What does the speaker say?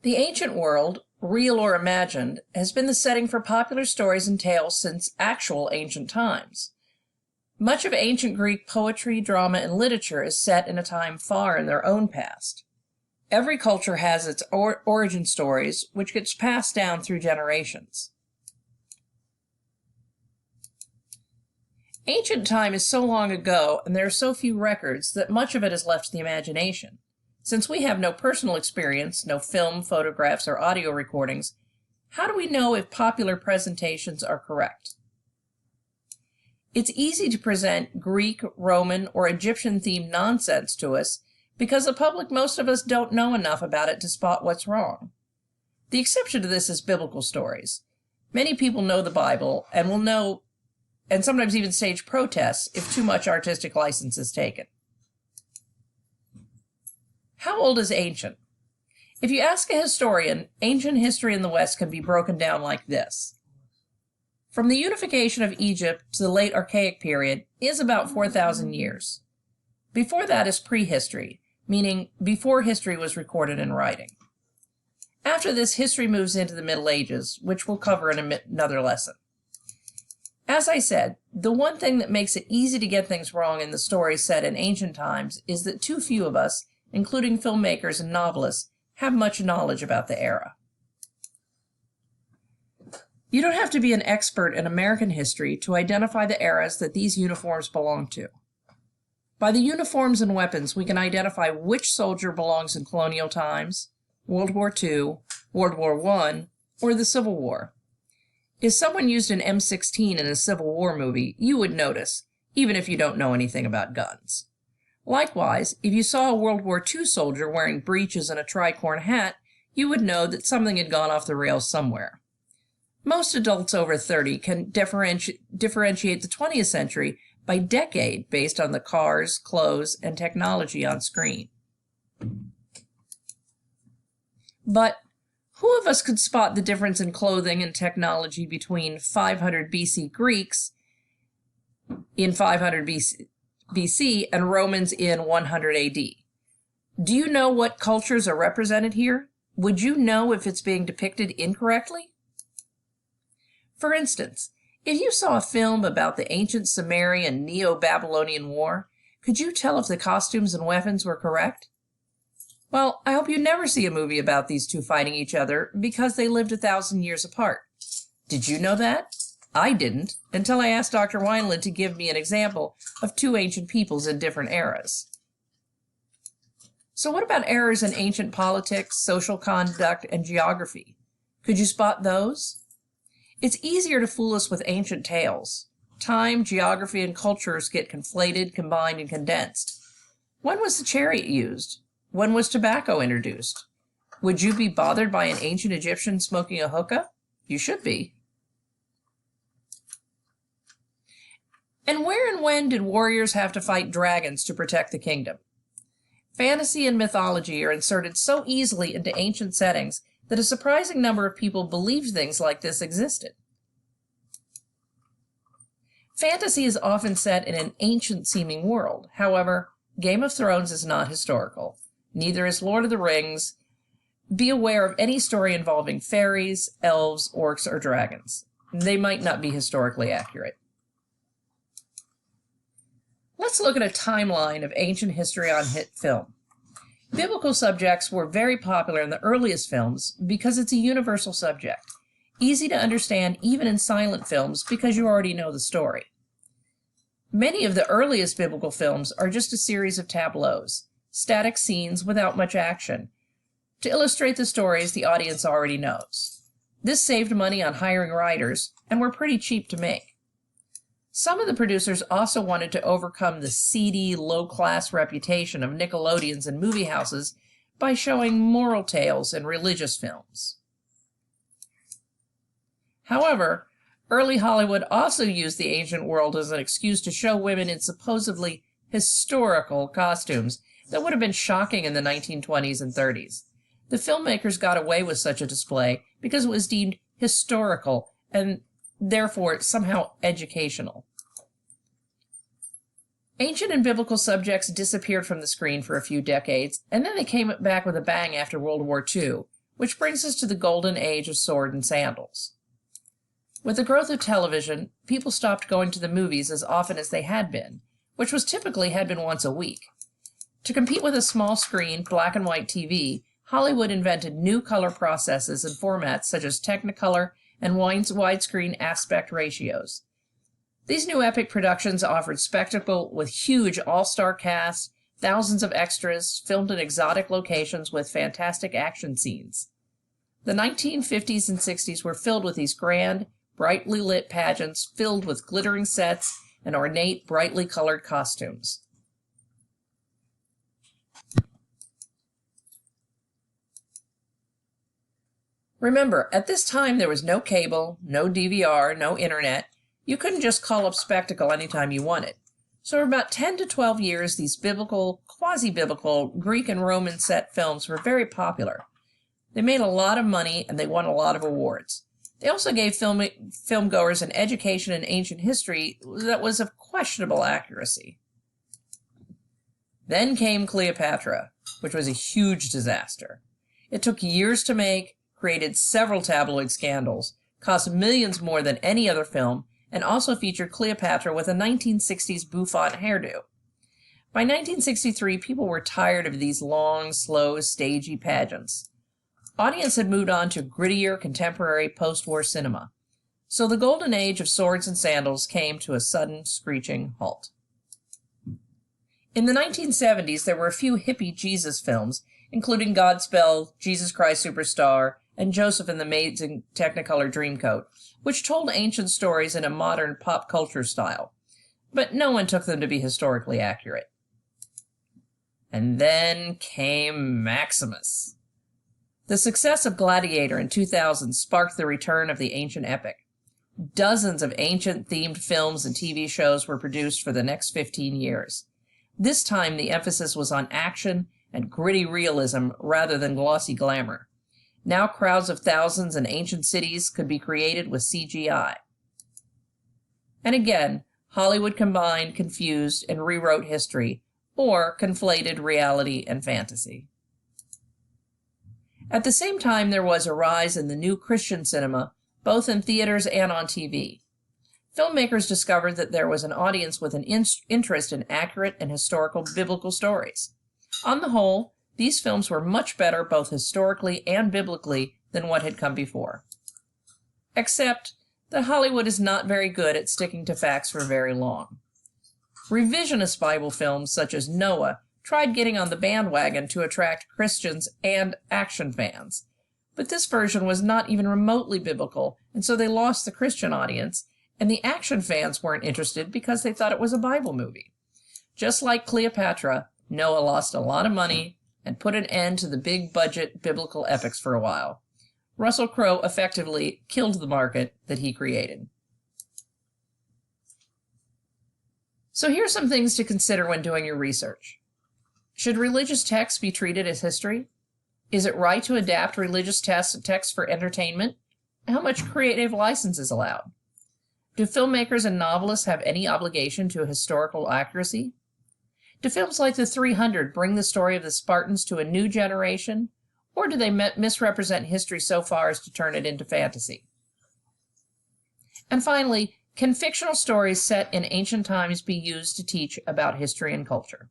The ancient world, real or imagined, has been the setting for popular stories and tales since actual ancient times. Much of ancient Greek poetry, drama, and literature is set in a time far in their own past. Every culture has its origin stories, which gets passed down through generations. Ancient time is so long ago, and there are so few records, that much of it is left to the imagination. Since we have no personal experience, no film, photographs, or audio recordings, how do we know if popular presentations are correct? It's easy to present Greek, Roman, or Egyptian-themed nonsense to us because the public, most of us, don't know enough about it to spot what's wrong. The exception to this is biblical stories. Many people know the Bible and will know, and sometimes even stage protests if too much artistic license is taken. How old is ancient? If you ask a historian, ancient history in the West can be broken down like this. From the unification of Egypt to the late Archaic period is about 4,000 years. Before that is prehistory, meaning before history was recorded in writing. After this, history moves into the Middle Ages, which we'll cover in another lesson. As I said, the one thing that makes it easy to get things wrong in the stories set in ancient times is that too few of us, including filmmakers and novelists, have much knowledge about the era. You don't have to be an expert in American history to identify the eras that these uniforms belong to. By the uniforms and weapons, we can identify which soldier belongs in colonial times, World War II, World War I, or the Civil War. If someone used an M16 in a Civil War movie, you would notice, even if you don't know anything about guns. Likewise, if you saw a World War II soldier wearing breeches and a tricorn hat, you would know that something had gone off the rails somewhere. Most adults over 30 can differentiate the 20th century by decade based on the cars, clothes, and technology on screen. But who of us could spot the difference in clothing and technology between 500 BC Greeks in 500 BC and Romans in 100 AD? Do you know what cultures are represented here? Would you know if it's being depicted incorrectly? For instance, if you saw a film about the ancient Sumerian Neo-Babylonian War, could you tell if the costumes and weapons were correct? Well, I hope you never see a movie about these two fighting each other because they lived 1,000 years apart. Did you know that? I didn't, until I asked Dr. Wineland to give me an example of two ancient peoples in different eras. So what about errors in ancient politics, social conduct, and geography? Could you spot those? It's easier to fool us with ancient tales. Time, geography, and cultures get conflated, combined, and condensed. When was the chariot used? When was tobacco introduced? Would you be bothered by an ancient Egyptian smoking a hookah? You should be. And where and when did warriors have to fight dragons to protect the kingdom? Fantasy and mythology are inserted so easily into ancient settings that a surprising number of people believed things like this existed. Fantasy is often set in an ancient-seeming world. However, Game of Thrones is not historical. Neither is Lord of the Rings. Be aware of any story involving fairies, elves, orcs, or dragons. They might not be historically accurate. Let's look at a timeline of ancient history on hit film. Biblical subjects were very popular in the earliest films because it's a universal subject, easy to understand even in silent films because you already know the story. Many of the earliest biblical films are just a series of tableaus, static scenes without much action, to illustrate the stories the audience already knows. This saved money on hiring writers and were pretty cheap to make. Some of the producers also wanted to overcome the seedy, low-class reputation of Nickelodeons and movie houses by showing moral tales in religious films. However, early Hollywood also used the ancient world as an excuse to show women in supposedly historical costumes that would have been shocking in the 1920s and 30s. The filmmakers got away with such a display because it was deemed historical and therefore somehow educational. Ancient and biblical subjects disappeared from the screen for a few decades, and then they came back with a bang after World War II, which brings us to the golden age of sword and sandals. With the growth of television, people stopped going to the movies as often as they had been, which was typically had been once a week. To compete with a small screen, black and white TV, Hollywood invented new color processes and formats such as Technicolor and widescreen aspect ratios. These new epic productions offered spectacle with huge all-star casts, thousands of extras, filmed in exotic locations with fantastic action scenes. The 1950s and 60s were filled with these grand, brightly lit pageants filled with glittering sets and ornate, brightly colored costumes. Remember, at this time there was no cable, no DVR, no internet. You couldn't just call up spectacle anytime you wanted. So for about 10 to 12 years, these biblical, quasi-biblical, Greek and Roman set films were very popular. They made a lot of money and they won a lot of awards. They also gave filmgoers an education in ancient history that was of questionable accuracy. Then came Cleopatra, which was a huge disaster. It took years to make, created several tabloid scandals, cost millions more than any other film, and also featured Cleopatra with a 1960s bouffant hairdo. By 1963, people were tired of these long, slow, stagey pageants. Audience had moved on to grittier, contemporary post-war cinema. So the golden age of swords and sandals came to a sudden, screeching halt. In the 1970s, there were a few hippie Jesus films, including Godspell, Jesus Christ Superstar, and Joseph and the Amazing Technicolor Dreamcoat, which told ancient stories in a modern pop culture style. But no one took them to be historically accurate. And then came Maximus. The success of Gladiator in 2000 sparked the return of the ancient epic. Dozens of ancient-themed films and TV shows were produced for the next 15 years. This time, the emphasis was on action and gritty realism rather than glossy glamour. Now crowds of thousands in ancient cities could be created with CGI. And again, Hollywood combined, confused, and rewrote history, or conflated reality and fantasy. At the same time, there was a rise in the new Christian cinema, both in theaters and on TV. Filmmakers discovered that there was an audience with an interest in accurate and historical biblical stories. On the whole, these films were much better both historically and biblically than what had come before. Except that Hollywood is not very good at sticking to facts for very long. Revisionist Bible films such as Noah tried getting on the bandwagon to attract Christians and action fans. But this version was not even remotely biblical, and so they lost the Christian audience, and the action fans weren't interested because they thought it was a Bible movie. Just like Cleopatra, Noah lost a lot of money and put an end to the big-budget biblical epics for a while. Russell Crowe effectively killed the market that he created. So here's some things to consider when doing your research. Should religious texts be treated as history? Is it right to adapt religious texts for entertainment? How much creative license is allowed? Do filmmakers and novelists have any obligation to historical accuracy? Do films like The 300 bring the story of the Spartans to a new generation? Or do they misrepresent history so far as to turn it into fantasy? And finally, can fictional stories set in ancient times be used to teach about history and culture?